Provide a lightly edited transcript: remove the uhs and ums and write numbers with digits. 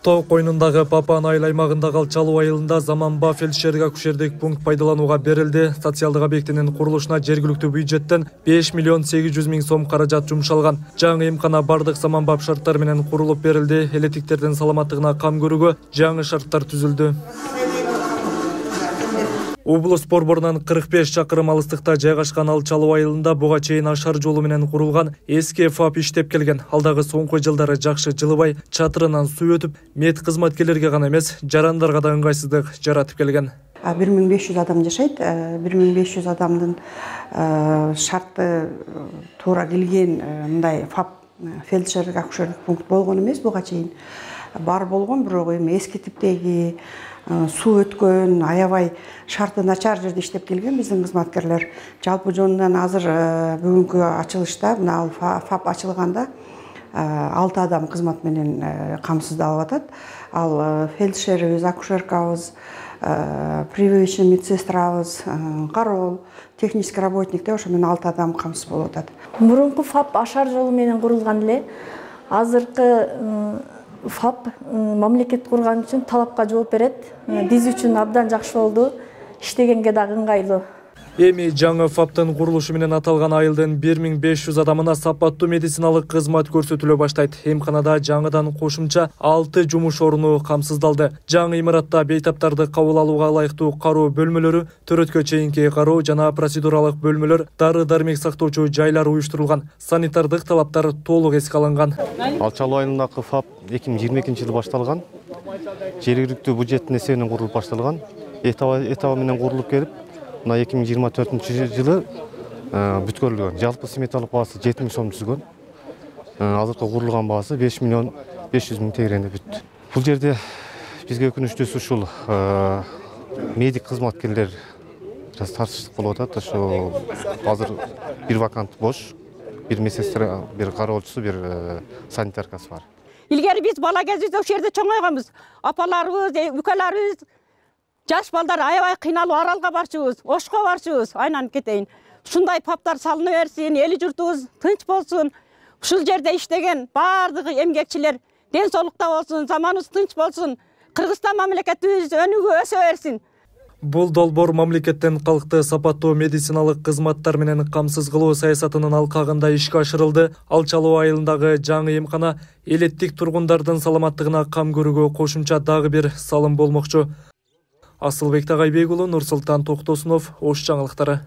Тоо койнундагы Папан айыл аймагындагы Алчалуу айылында заманба фельдшер-акушердик пункт пайдаланууга берилди. Социалдык объектинин курулушуна жергиликтүү бюджеттен 5 миллион 800 миң сом каражат жумшалган. Жаңы эмкана бардык заманбап шарттар менен курулуп берилди. Элетиктердин саламаттыгына кам көрүүгө жаңы шарттар түзүлдү. Облус борборунан 45 чакырым алыстыкта жайгашкан Алчалуу айылында буга чейин ашар жолу менен курулган эски ФАП иштеп келген. Алдагы соңку жылдары жакшы жылыбай, чатырынан суу өтүп, мед кызматкерлерге гана эмес, жарандарга да ыңгайсыздык жаратып келген. 1500 адам жашайт. 1500 адамдын шарты туура келген мындай ФАП фельдшер-акушерлик пункт болгон эмес буга чейин. Бар болгон, бирок эми эски типтеги суу өткөн, аябай шарты начар жерде иштеп келген биздин кызматкерлер. Жалпы жонунан азыр бүгүнкү ачылышта, мына ФАП ачылганда 6 адам кызмат менен камсыздалып атат. Ал фельдшерибиз, акушеркабыз, прививочный медсестрабыз, кароол, технический работник деп ошо менен 6 адам камсыз болуп атат. Мурунку ФАП ашар жолу менен курулган эле. Азыркы ФАП мамлекет курган үчүн талапка жооп берет. Биз үчүн абдан жакшы болду. Иштегенге дагы ыңгайлуу. Эми жаңы ФАПтын курулушу менен аталган айылдын 1500 адамына сапаттуу медициналык кызмат көрсөтүлө баштайт. Эмканада жаңыдан кошумча 6 жумуш орну камсыздалды. Жаңы имаратта бейтаптарды кабыл алууга ылайыктуу кароо бөлмөлөрү, төрөткө чейинки кароо жана процедуралык бөлмөлөр, дары-дармек сактоочу жайлар уюштурулган. Санитардык талаптар толук эске алынган. Алчалуу айылындагы ФАП 2022-жылы башталган. Жергиликтүү бюджеттин эсебинен курулуп башталган. Этабы менен курулуп келип, 2024-жылы бүткөрүлгөн. Жалпы сметалык баасы 7 миң сом түзгөн. Азыркы курулган баасы 5 миллион 500 миң тегеренде бүттү. Бул жерде бизге өкүнүчтүүсү ушул медик кызматкерлер тартыштык болуп атат. Ошо азыр бир вакант бош, бир медсестра, бир кароолчусу, бир санитаркасы бар. Илгери биз бала кезибизде ошол жерде чоңойгонбуз. Апаларыбыз, үкөлөрүбүз, жаш балдар аябай кыйналып аралга барчубуз, Ошко барчубуз, айланып кетейин. Ушундай ФАПтар салына берсин, эли журтубуз тынч болсун. Ушул жерде иштеген бардыгы эмгекчилер ден соолукта болсун, заманыбыз тынч болсун. Кыргызстан мамлекетибиз өнүгүп өсө берсин. Бул долбоор мамлекеттен калкты сапаттуу медициналык кызматтар менен камсыз кылуу саясатынын алкагында ишке ашырылды. Алчалуу айылындагы жаңы эмкана элеттик тургундардын саламаттыгына кам көрүүгө кошумча дагы бир салым болмокчу. Асылбек Тагайбек уулу, Нурсултан Токтосунов, Ош жаңылыктары.